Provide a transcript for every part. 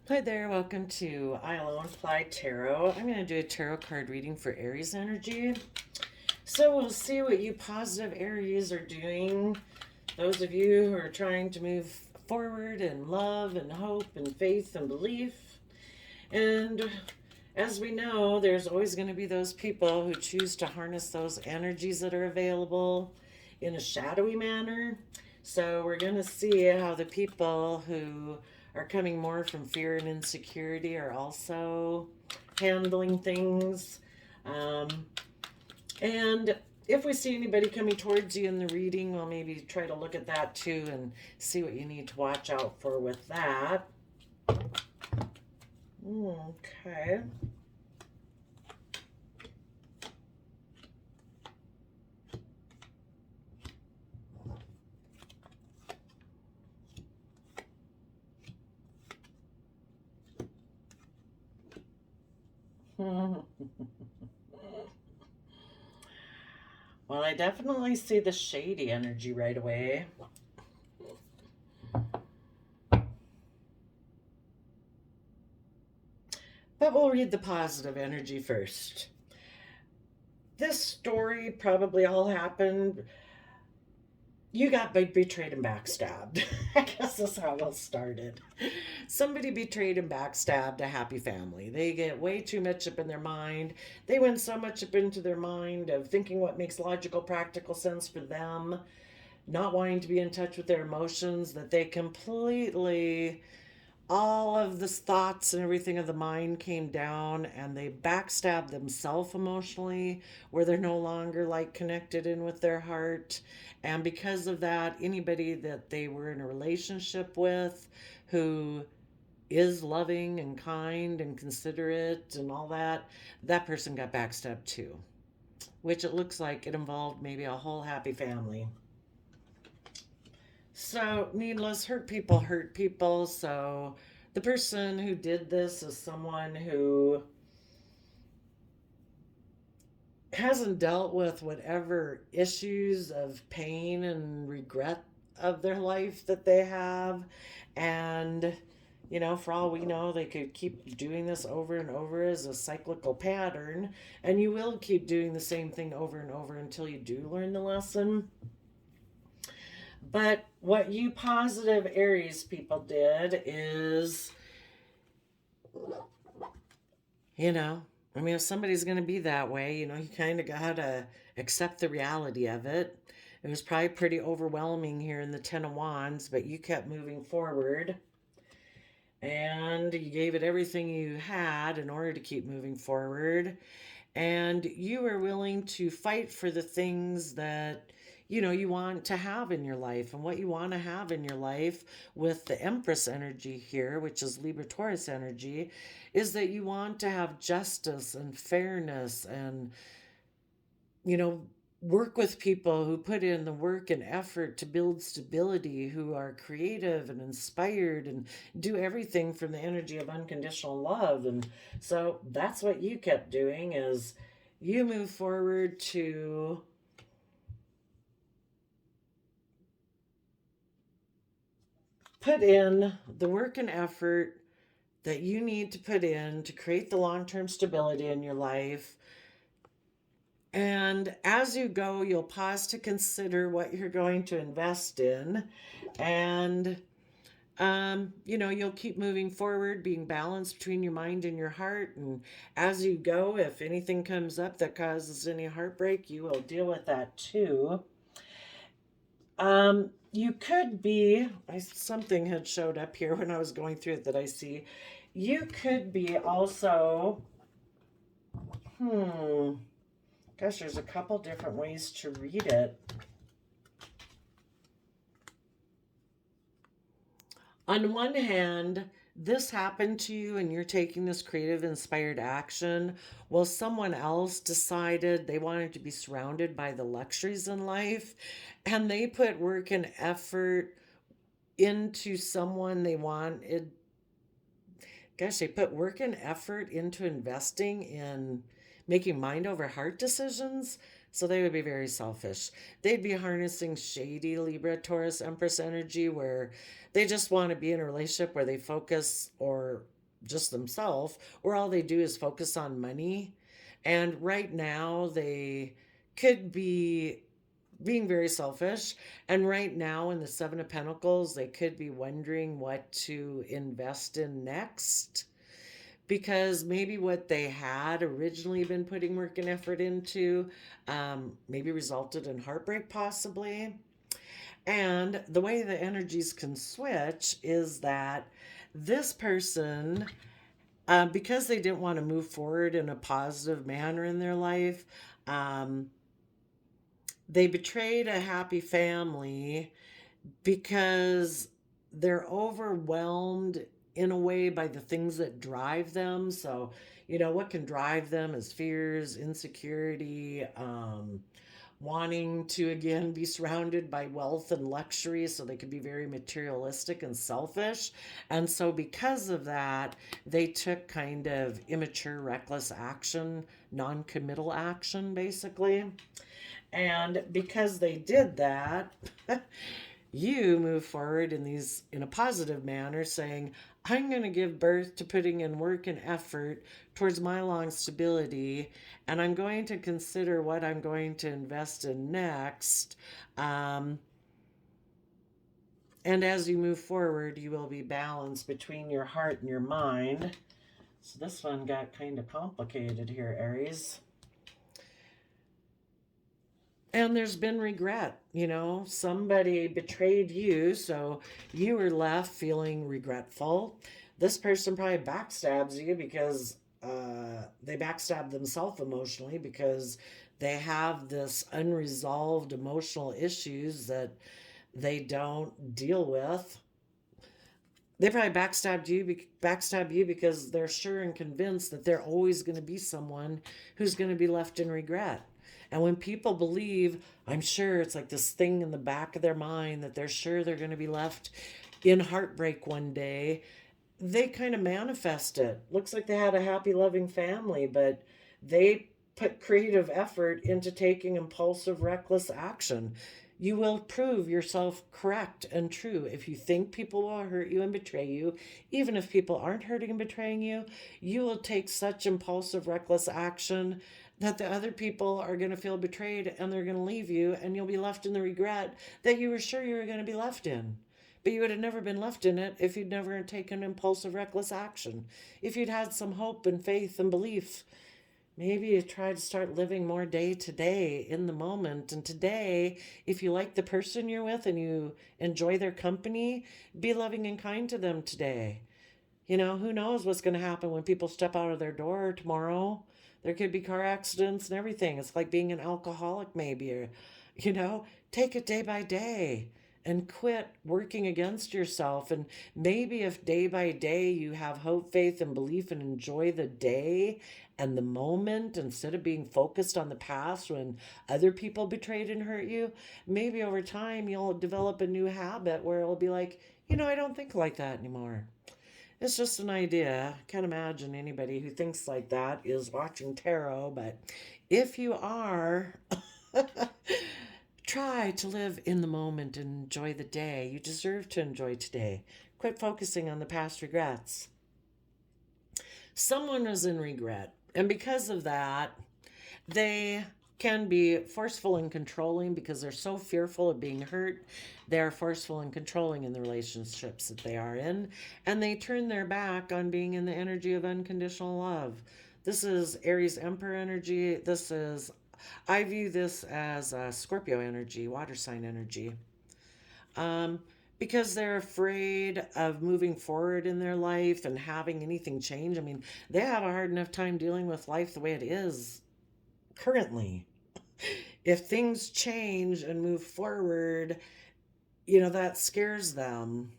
Hi there, welcome to I Alone Fly Tarot. I'm going to do a tarot card reading for Aries energy. So we'll see what you positive Aries are doing. Those of you who are trying to move forward in love and hope and faith and belief. And as we know, there's always going to be those people who choose to harness those energies that are available in a shadowy manner. So we're going to see how the people who are coming more from fear and insecurity are also handling things. Um, and if we see anybody coming towards you in the reading, we'll maybe try to look at that too and see what you need to watch out for with that. Okay. Well, I definitely see the shady energy right away. But we'll read the positive energy first. This story probably all happened. You got betrayed and backstabbed. I guess that's how it started. Somebody betrayed and backstabbed a happy family. They get way too much up in their mind. They went so much up into their mind of thinking what makes logical, practical sense for them, not wanting to be in touch with their emotions, that they completely, all of the thoughts and everything of the mind came down and they backstabbed themselves emotionally, where they're no longer like connected in with their heart. And because of that, anybody that they were in a relationship with who is loving and kind and considerate and all that, that person got backstabbed too, which it looks like it involved maybe a whole happy family. So, needless, hurt people hurt people. So, the person who did this is someone who hasn't dealt with whatever issues of pain and regret of their life that they have. And, for all we know, they could keep doing this over and over as a cyclical pattern. And you will keep doing the same thing over and over until you do learn the lesson. But what you positive Aries people did is, you know, if somebody's going to be that way, you kind of got to accept the reality of it. It was probably pretty overwhelming here in the Ten of Wands, but you kept moving forward and you gave it everything you had in order to keep moving forward. And you were willing to fight for the things that you want to have in your life. And what you want to have in your life with the Empress energy here, which is Libra Taurus energy, is that you want to have justice and fairness and you know work with people who put in the work and effort to build stability, who are creative and inspired and do everything from the energy of unconditional love. And so that's what you kept doing, is you move forward to put in the work and effort that you need to put in to create the long-term stability in your life. And as you go, you'll pause to consider what you're going to invest in. And, you'll keep moving forward, being balanced between your mind and your heart. And as you go, if anything comes up that causes any heartbreak, you will deal with that too. You could be, something had showed up here when I was going through it that I see. You could be also, gosh, there's a couple different ways to read it. On one hand, this happened to you and you're taking this creative, inspired action. Well, someone else decided they wanted to be surrounded by the luxuries in life and they put work and effort into someone they wanted. Gosh, they put work and effort into investing in making mind over heart decisions. So they would be very selfish. They'd be harnessing shady Libra, Taurus, Empress energy where they just want to be in a relationship where they focus, or just themselves, where all they do is focus on money. And right now they could be being very selfish. And right now in the Seven of Pentacles, they could be wondering what to invest in next, because maybe what they had originally been putting work and effort into maybe resulted in heartbreak, possibly. And the way the energies can switch is that this person, because they didn't want to move forward in a positive manner in their life, um, they betrayed a happy family because they're overwhelmed in a way by the things that drive them. So, what can drive them is fears, insecurity, wanting to again be surrounded by wealth and luxury so they can be very materialistic and selfish. And so, because of that, they took kind of immature, reckless action, non committal action, basically. And because they did that, you move forward in a positive manner, saying, I'm going to give birth to putting in work and effort towards my long stability, and I'm going to consider what I'm going to invest in next. um, and as you move forward, you will be balanced between your heart and your mind. So this one got kind of complicated here, Aries. And there's been regret. Somebody betrayed you, so you were left feeling regretful. This person probably backstabs you because they backstab themselves emotionally, because they have this unresolved emotional issues that they don't deal with. They probably backstab you because they're sure and convinced that they're always going to be someone who's going to be left in regret. And when people believe, I'm sure it's like this thing in the back of their mind that they're sure they're going to be left in heartbreak one day, they kind of manifest it. Looks like they had a happy, loving family, but they put creative effort into taking impulsive, reckless action. You will prove yourself correct and true if you think people will hurt you and betray you. Even if people aren't hurting and betraying you, you will take such impulsive, reckless action that the other people are going to feel betrayed and they're going to leave you, and you'll be left in the regret that you were sure you were going to be left in. But you would have never been left in it if you'd never taken impulsive, reckless action. If you'd had some hope and faith and belief, maybe you try to start living more day to day in the moment. And today, if you like the person you're with and you enjoy their company, be loving and kind to them today. Who knows what's going to happen when people step out of their door tomorrow? There could be car accidents and everything. It's like being an alcoholic, maybe, or, take it day by day and quit working against yourself. And maybe if day by day you have hope, faith, and belief and enjoy the day and the moment instead of being focused on the past when other people betrayed and hurt you, maybe over time you'll develop a new habit where it'll be like, I don't think like that anymore. It's just an idea. I can't imagine anybody who thinks like that is watching tarot, but if you are, try to live in the moment and enjoy the day. You deserve to enjoy today. Quit focusing on the past regrets. Someone was in regret, and because of that, they can be forceful and controlling because they're so fearful of being hurt. They're forceful and controlling in the relationships that they are in, and they turn their back on being in the energy of unconditional love. This is Aries Emperor energy. I view this as Scorpio energy, water sign energy. Um, because they're afraid of moving forward in their life and having anything change. I mean, they have a hard enough time dealing with life the way it is currently. If things change and move forward, that scares them.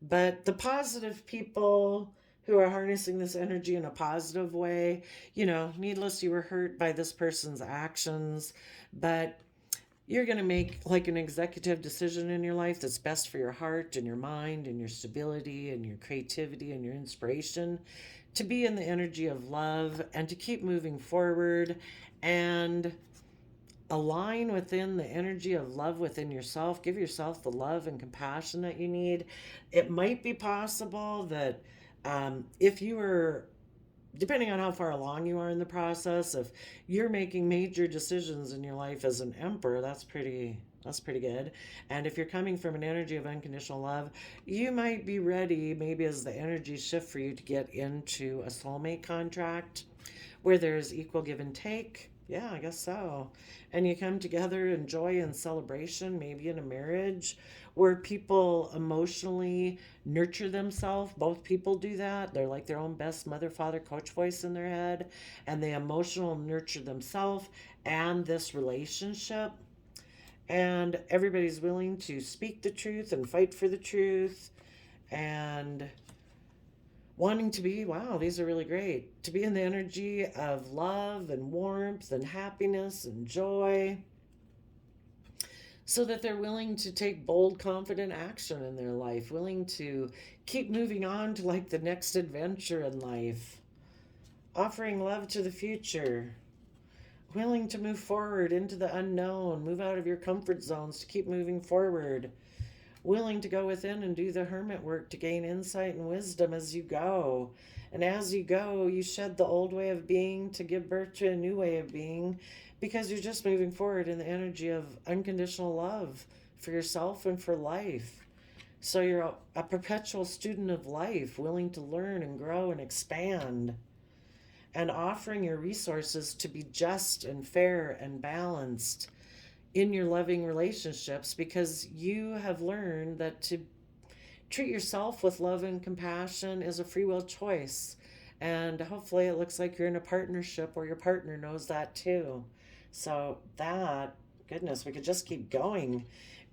But the positive people who are harnessing this energy in a positive way, needless, you were hurt by this person's actions, but you're going to make like an executive decision in your life that's best for your heart and your mind and your stability and your creativity and your inspiration, to be in the energy of love and to keep moving forward. And align within the energy of love within yourself. Give yourself the love and compassion that you need. It might be possible that if you were, depending on how far along you are in the process, if you're making major decisions in your life as an emperor, that's pretty good. And if you're coming from an energy of unconditional love, you might be ready, maybe as the energy shift, for you to get into a soulmate contract where there's equal give and take. Yeah, I guess so. And you come together in joy and celebration, maybe in a marriage where people emotionally nurture themselves. Both people do that. They're like their own best mother, father, coach voice in their head, and they emotional nurture themselves and this relationship. And everybody's willing to speak the truth and fight for the truth and wanting to be, wow, these are really great, to be in the energy of love and warmth and happiness and joy, so that they're willing to take bold, confident action in their life, willing to keep moving on to like the next adventure in life, offering love to the future, willing to move forward into the unknown, move out of your comfort zones to keep moving forward, willing to go within and do the hermit work to gain insight and wisdom as you go. And as you go, you shed the old way of being to give birth to a new way of being, because you're just moving forward in the energy of unconditional love for yourself and for life. So you're a perpetual student of life, willing to learn and grow and expand, and offering your resources to be just and fair and balanced in your loving relationships, because you have learned that to treat yourself with love and compassion is a free will choice. And hopefully it looks like you're in a partnership where your partner knows that too. So that, goodness, we could just keep going,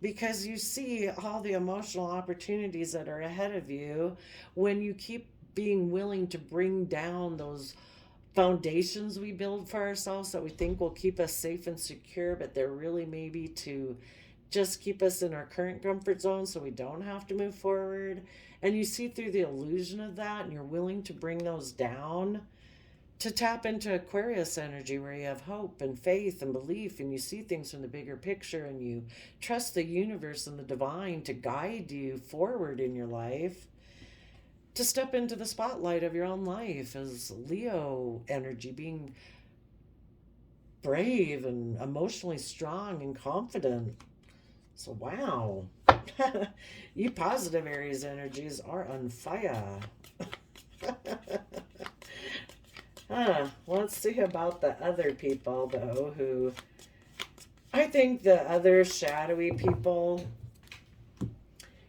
because you see all the emotional opportunities that are ahead of you when you keep being willing to bring down those foundations we build for ourselves that we think will keep us safe and secure, but they're really maybe to just keep us in our current comfort zone so we don't have to move forward. And you see through the illusion of that, and you're willing to bring those down to tap into Aquarius energy, where you have hope and faith and belief, and you see things from the bigger picture, and you trust the universe and the divine to guide you forward in your life, to step into the spotlight of your own life as Leo energy, being brave and emotionally strong and confident. So, wow. You positive Aries energies are on fire. Let's see about the other people, though, who I think the other shadowy people,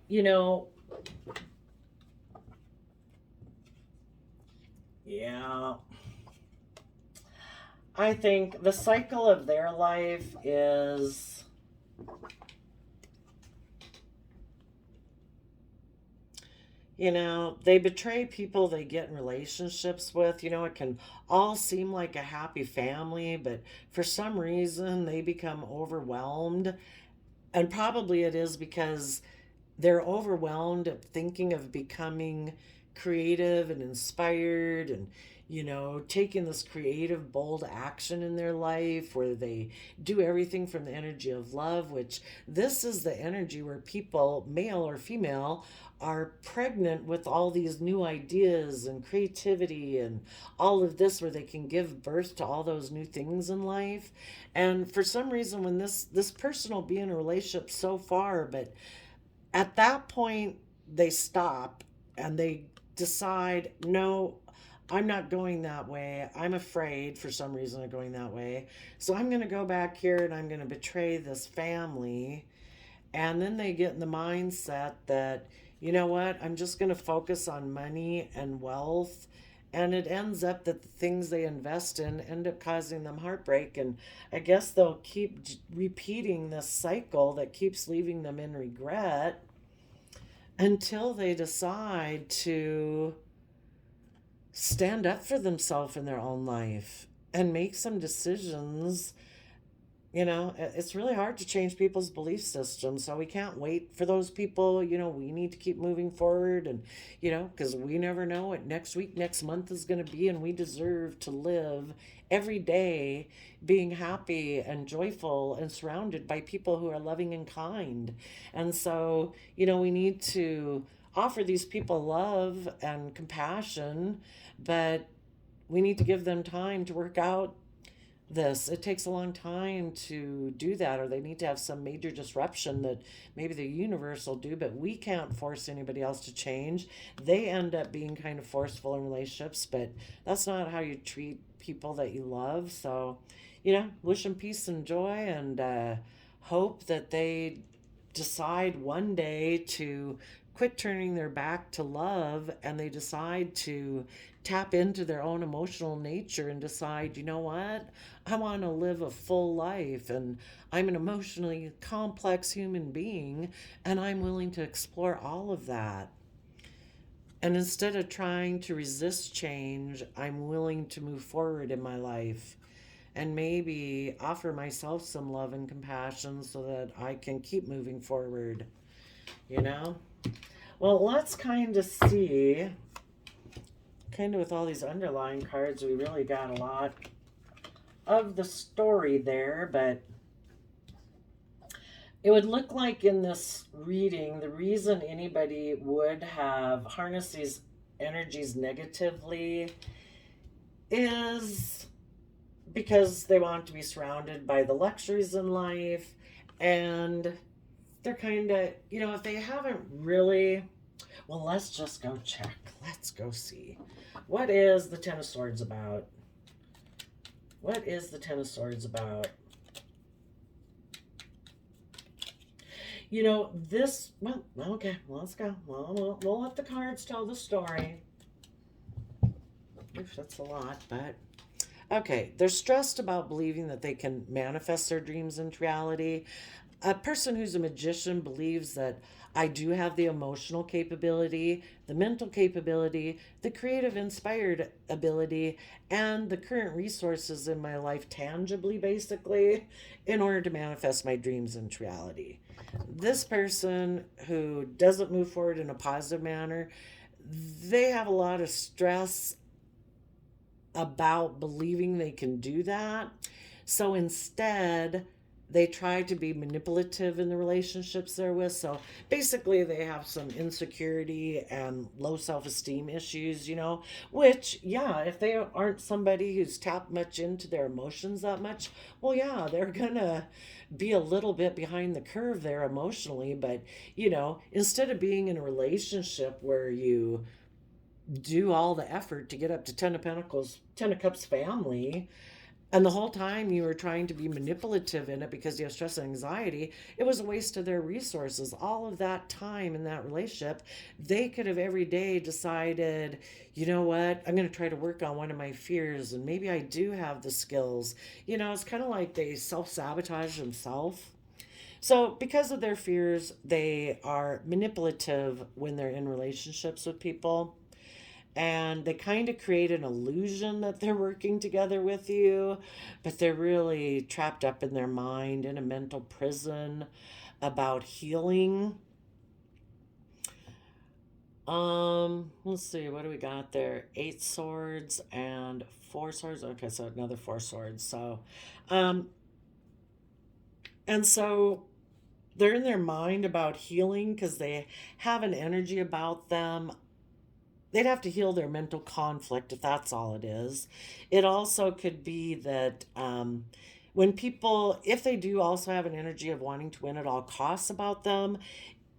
you know, yeah, I think the cycle of their life is, they betray people they get in relationships with. It can all seem like a happy family, but for some reason they become overwhelmed. And probably it is because they're overwhelmed at thinking of becoming creative and inspired, and taking this creative bold action in their life where they do everything from the energy of love, which this is the energy where people, male or female, are pregnant with all these new ideas and creativity and all of this, where they can give birth to all those new things in life. And for some reason, when this person will be in a relationship so far, but at that point they stop and they decide, no, I'm not going that way. I'm afraid for some reason of going that way. So I'm going to go back here and I'm going to betray this family. And then they get in the mindset that, you know what, I'm just going to focus on money and wealth. And it ends up that the things they invest in end up causing them heartbreak. And I guess they'll keep repeating this cycle that keeps leaving them in regret until they decide to stand up for themselves in their own life and make some decisions It's really hard to change people's belief systems. So we can't wait for those people. We need to keep moving forward and, because we never know what next week, next month is going to be. And we deserve to live every day being happy and joyful and surrounded by people who are loving and kind. And so, we need to offer these people love and compassion, but we need to give them time to work out this. It takes a long time to do that, or they need to have some major disruption that maybe the universe will do, but we can't force anybody else to change. They end up being kind of forceful in relationships, but that's not how you treat people that you love. So, wish them peace and joy, and hope that they decide one day to quit turning their back to love, and they decide to tap into their own emotional nature and decide, what? I want to live a full life, and I'm an emotionally complex human being, and I'm willing to explore all of that. And instead of trying to resist change, I'm willing to move forward in my life and maybe offer myself some love and compassion so that I can keep moving forward, you know? Well, let's kind of see, kind of with all these underlying cards, we really got a lot of the story there, but it would look like in this reading, the reason anybody would have harnessed these energies negatively is because they want to be surrounded by the luxuries in life, and they're kind of, if they haven't really, well, let's just go check. Let's go see. What is the Ten of Swords about? What is the Ten of Swords about? This, well, okay, let's go. Well, we'll let the cards tell the story. Oof, that's a lot, but okay. They're stressed about believing that they can manifest their dreams into reality. A person who's a magician believes that I do have the emotional capability, the mental capability, the creative inspired ability, and the current resources in my life tangibly, basically, in order to manifest my dreams into reality. This person who doesn't move forward in a positive manner, they have a lot of stress about believing they can do that. So instead, they try to be manipulative in the relationships they're with. So basically, they have some insecurity and low self esteem issues, which, yeah, if they aren't somebody who's tapped much into their emotions that much, well, yeah, they're gonna be a little bit behind the curve there emotionally. But, instead of being in a relationship where you do all the effort to get up to Ten of Pentacles, Ten of Cups family, and the whole time you were trying to be manipulative in it because you have stress and anxiety, it was a waste of their resources. All of that time in that relationship, they could have every day decided, you know what, I'm going to try to work on one of my fears, and maybe I do have the skills. It's kind of like they self sabotage themselves. So, because of their fears, they are manipulative when they're in relationships with people, and they kind of create an illusion that they're working together with you, but they're really trapped up in their mind in a mental prison about healing. Let's see, what do we got there? 8 swords and 4 swords. Okay, so another 4 swords. So and so they're in their mind about healing because they have an energy about them. They'd have to heal their mental conflict if that's all it is. It also could be that when people, if they do also have an energy of wanting to win at all costs about them,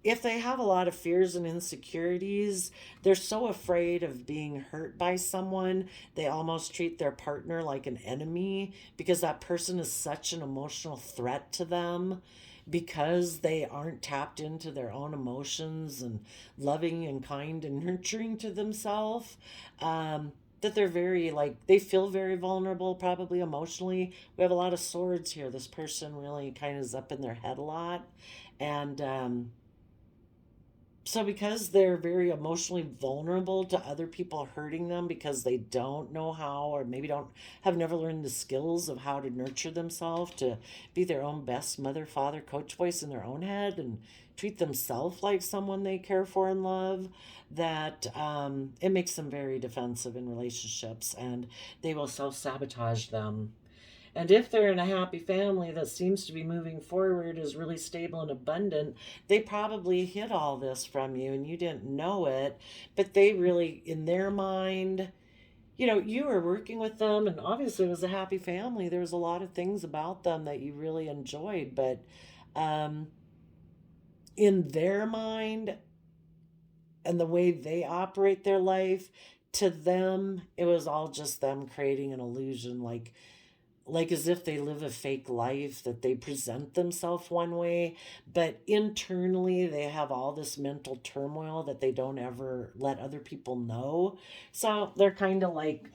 if they have a lot of fears and insecurities, they're so afraid of being hurt by someone, they almost treat their partner like an enemy because that person is such an emotional threat to them, because they aren't tapped into their own emotions and loving and kind and nurturing to themselves. That they're very, like, they feel very vulnerable, probably emotionally. We have a lot of swords here. This person really kind of is up in their head a lot. And So because they're very emotionally vulnerable to other people hurting them because they don't know how, or maybe don't have never learned the skills of how to nurture themselves to be their own best mother, father, coach voice in their own head and treat themselves like someone they care for and love, that it makes them very defensive in relationships, and they will self-sabotage them. And if they're in a happy family that seems to be moving forward, is really stable and abundant, they probably hid all this from you and you didn't know it. But they really, in their mind, you were working with them, and obviously it was a happy family. There was a lot of things about them that you really enjoyed. But um, in their mind and the way they operate their life, to them, it was all just them creating an illusion, like as if they live a fake life, that they present themselves one way, but internally they have all this mental turmoil that they don't ever let other people know. So they're kind of like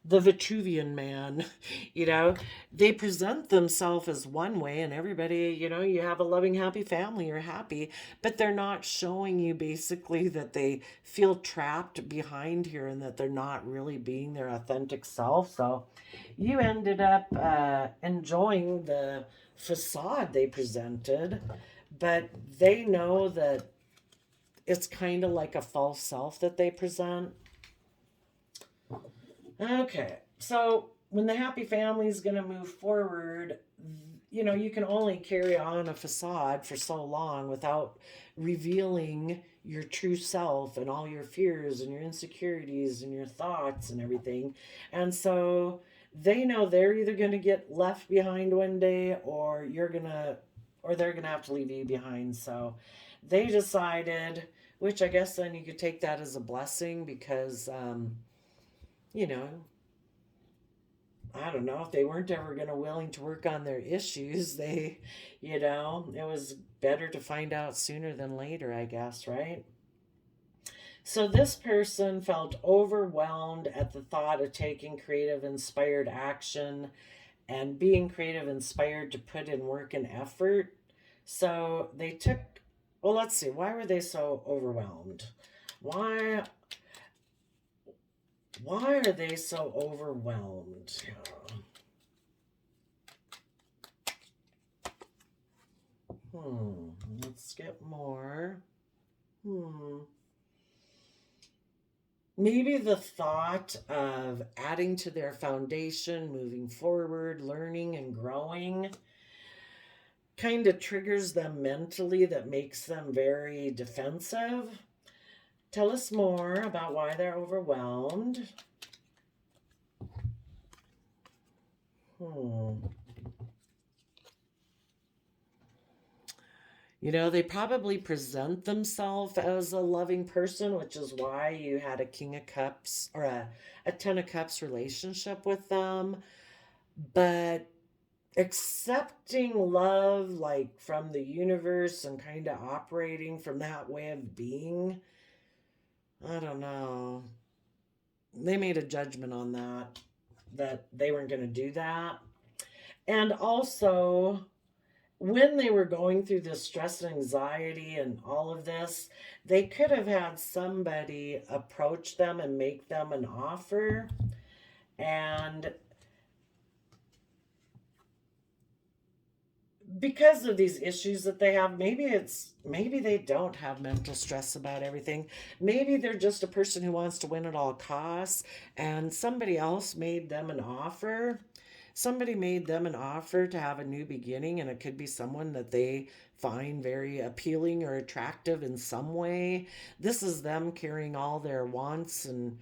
the Vitruvian man. you know, they present themselves as one way, and everybody, you have a loving, happy family, you're happy, but they're not showing you basically that they feel trapped behind here and that they're not really being their authentic self. So you ended up enjoying the facade they presented, but they know that it's kind of like a false self that they present. Okay, so when the happy family is going to move forward, you can only carry on a facade for so long without revealing your true self and all your fears and your insecurities and your thoughts and everything. And so they know they're either going to get left behind one day, or they're going to have to leave you behind. So they decided, which I guess then you could take that as a blessing, because you know, I don't know, if they weren't ever going to willing to work on their issues, it was better to find out sooner than later, I guess, right? So this person felt overwhelmed at the thought of taking creative inspired action and being creative inspired to put in work and effort. So they took, well, let's see, why were they so overwhelmed? Why why are they so overwhelmed? Hmm. Let's get more. Hmm. Maybe the thought of adding to their foundation, moving forward, learning and growing, kind of triggers them mentally, that makes them very defensive. Tell us more about why they're overwhelmed. Hmm. They probably present themselves as a loving person, which is why you had a King of Cups or a Ten of Cups relationship with them. But accepting love, like from the universe, and kind of operating from that way of being, I don't know. They made a judgment on that they weren't going to do that. And also, when they were going through this stress and anxiety and all of this, they could have had somebody approach them and make them an offer. And because of these issues that they have, maybe they don't have mental stress about everything. Maybe they're just a person who wants to win at all costs, and somebody else made them an offer. Somebody made them an offer to have a new beginning, and it could be someone that they find very appealing or attractive in some way. This is them carrying all their wants and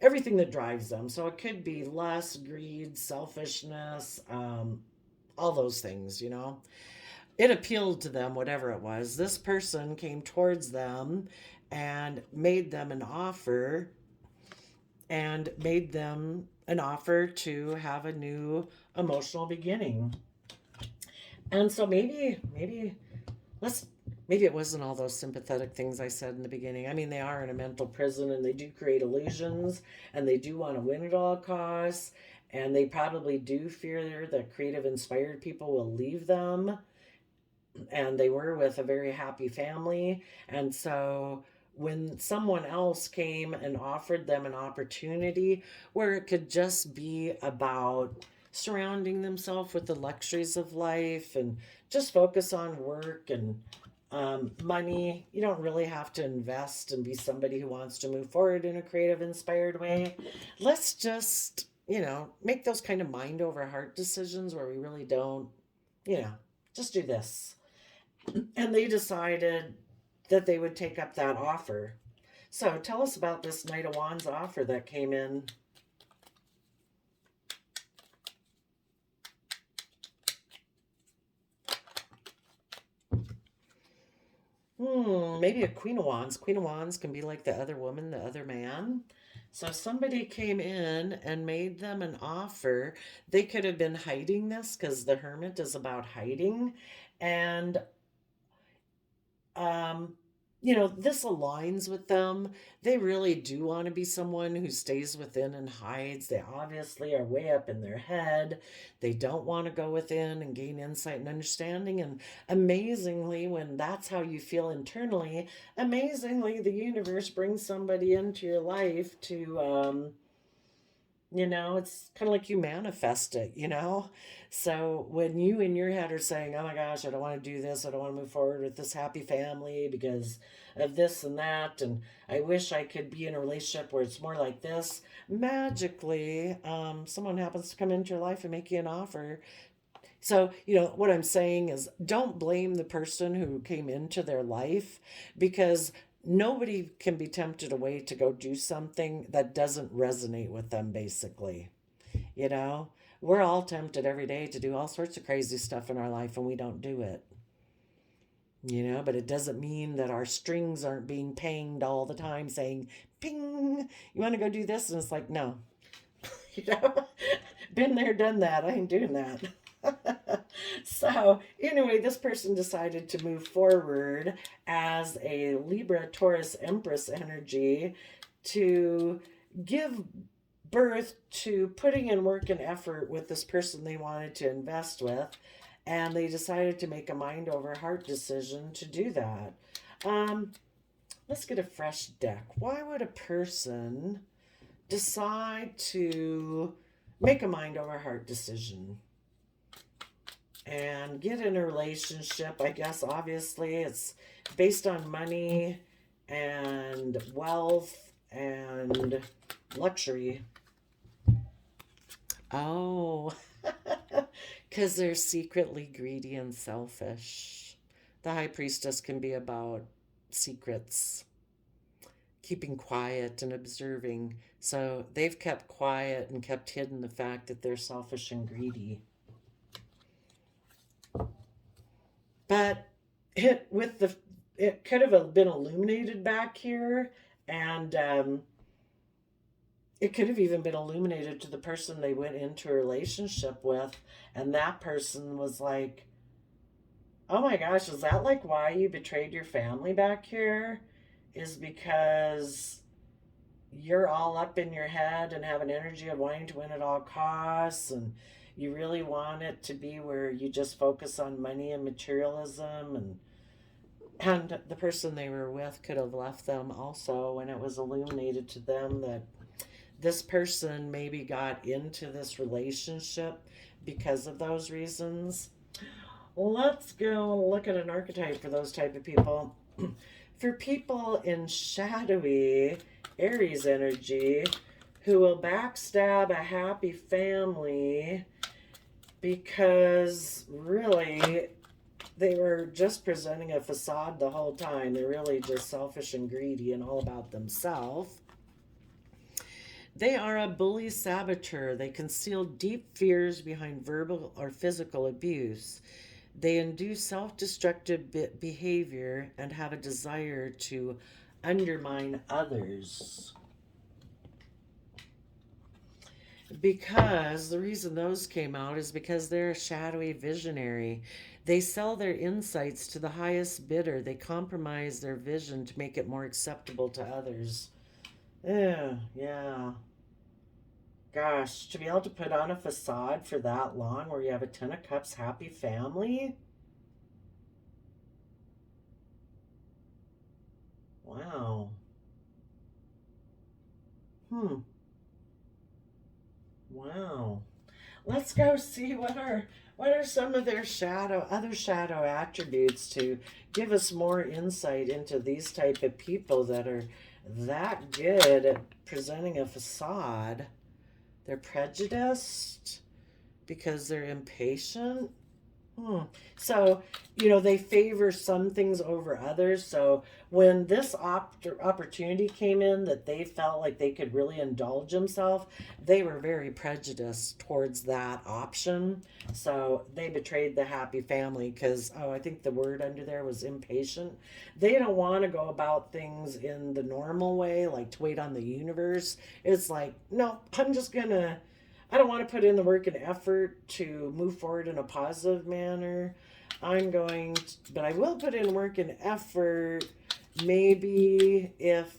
everything that drives them. So it could be lust, greed, selfishness, all those things. It appealed to them, whatever it was. This person came towards them and made them an offer, and made them an offer to have a new emotional beginning. And so let's maybe it wasn't all those sympathetic things I said in the beginning. I mean, they are in a mental prison, and they do create illusions, and they do want to win at all costs, and they probably do fear that creative inspired people will leave them. and they were with a very happy family. And so when someone else came and offered them an opportunity where it could just be about surrounding themselves with the luxuries of life and just focus on work and money, you don't really have to invest and be somebody who wants to move forward in a creative, inspired way. Let's just, make those kind of mind over heart decisions where we really don't, you know, just do this. And they decided that they would take up that offer. So tell us about this Knight of Wands offer that came in. Maybe a Queen of Wands. Queen of Wands can be like the other woman, the other man. So somebody came in and made them an offer. They could have been hiding this because the Hermit is about hiding. And um, this aligns with them. They really do want to be someone who stays within and hides. They obviously are way up in their head. They don't want to go within and gain insight and understanding. And amazingly, when that's how you feel internally, amazingly, the universe brings somebody into your life to it's kind of like you manifest it. So when you in your head are saying, oh my gosh, I don't want to do this, I don't want to move forward with this happy family because of this and that, and I wish I could be in a relationship where it's more like this, magically, someone happens to come into your life and make you an offer. So, what I'm saying is don't blame the person who came into their life because nobody can be tempted away to go do something that doesn't resonate with them, basically. You know, we're all tempted every day to do all sorts of crazy stuff in our life and we don't do it. But it doesn't mean that our strings aren't being pinged all the time saying, ping, you want to go do this? And it's like, no, you know, been there, done that. I ain't doing that. So, anyway, this person decided to move forward as a Libra, Taurus, Empress energy to give birth to putting in work and effort with this person they wanted to invest with. And they decided to make a mind over heart decision to do that. Let's get a fresh deck. Why would a person decide to make a mind over heart decision and get in a relationship? I guess obviously it's based on money and wealth and luxury. Oh, because they're secretly greedy and selfish. The High Priestess can be about secrets, keeping quiet and observing. So they've kept quiet and kept hidden the fact that they're selfish and greedy. But it could have been illuminated back here, and it could have even been illuminated to the person they went into a relationship with, and that person was like, oh my gosh, is that like why you betrayed your family back here? Is because you're all up in your head and have an energy of wanting to win at all costs, and you really want it to be where you just focus on money and materialism, and the person they were with could have left them also when it was illuminated to them that this person maybe got into this relationship because of those reasons. Let's go look at an archetype for those type of people. For people in shadowy Aries energy who will backstab a happy family because really they were just presenting a facade the whole time. They're really just selfish and greedy and all about themselves. They are a bully saboteur. They conceal deep fears behind verbal or physical abuse. They induce self destructive behavior and have a desire to undermine others. Because the reason those came out is because they're a shadowy visionary. They sell their insights to the highest bidder. They compromise their vision to make it more acceptable to others. Yeah. Gosh, to be able to put on a facade for that long where you have a Ten of Cups happy family, Wow. Hmm. Wow. Let's go see what are some of their other shadow attributes to give us more insight into these type of people that are that good at presenting a facade. They're prejudiced because they're impatient. Hmm. So, they favor some things over others. So, when this opportunity came in that they felt like they could really indulge themselves, they were very prejudiced towards that option. So, they betrayed the happy family because, oh, I think the word under there was impatient. They don't want to go about things in the normal way, like to wait on the universe. It's like, no, I don't want to put in the work and effort to move forward in a positive manner. But I will put in work and effort maybe if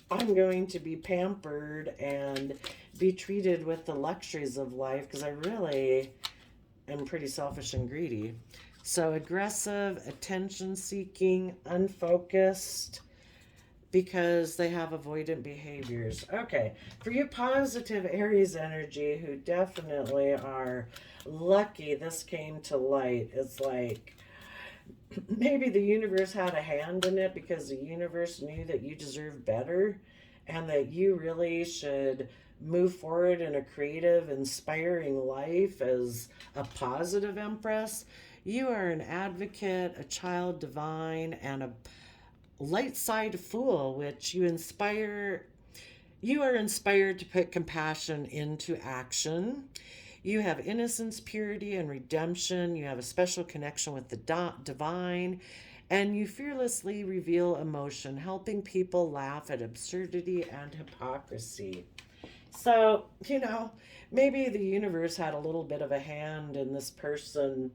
I'm going to be pampered and be treated with the luxuries of life because I really am pretty selfish and greedy. So aggressive, attention seeking, unfocused, because they have avoidant behaviors. Okay, for you positive Aries energy who definitely are lucky this came to light, it's like maybe the universe had a hand in it because the universe knew that you deserve better and that you really should move forward in a creative, inspiring life as a positive empress. You are an advocate, a child divine, and a light side fool, which you are inspired to put compassion into action. You have innocence, purity, and redemption. You have a special connection with the divine, and you fearlessly reveal emotion, helping people laugh at absurdity and hypocrisy. So, maybe the universe had a little bit of a hand in this person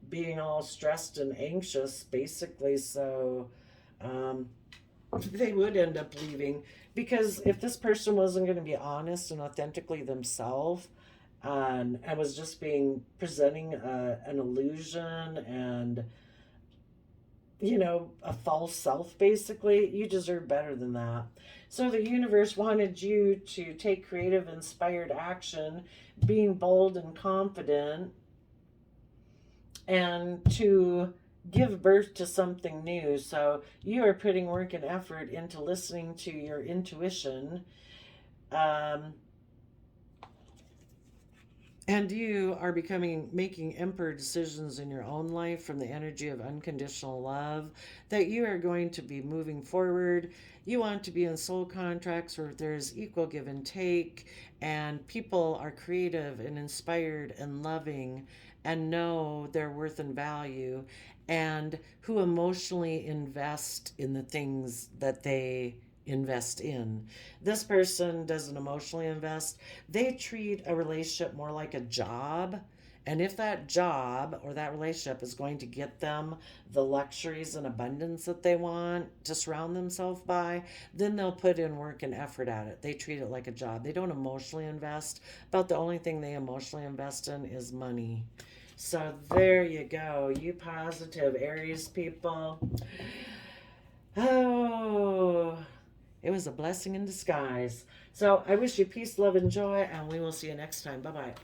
being all stressed and anxious, basically, so um, they would end up leaving. Because if this person wasn't going to be honest and authentically themselves, and was just presenting an illusion and a false self, basically, you deserve better than that. So the universe wanted you to take creative, inspired action, being bold and confident, and to give birth to something new. So you are putting work and effort into listening to your intuition. Um, and you are making emperor decisions in your own life from the energy of unconditional love, that you are going to be moving forward. You want to be in soul contracts where there's equal give and take, and people are creative and inspired and loving and know their worth and value, and who emotionally invest in the things that they invest in. This person doesn't emotionally invest. They treat a relationship more like a job. And if that job or that relationship is going to get them the luxuries and abundance that they want to surround themselves by, then they'll put in work and effort at it. They treat it like a job. They don't emotionally invest. About the only thing they emotionally invest in is money. So there you go, you positive Aries people. Oh, it was a blessing in disguise. So I wish you peace, love, and joy, and we will see you next time. Bye bye.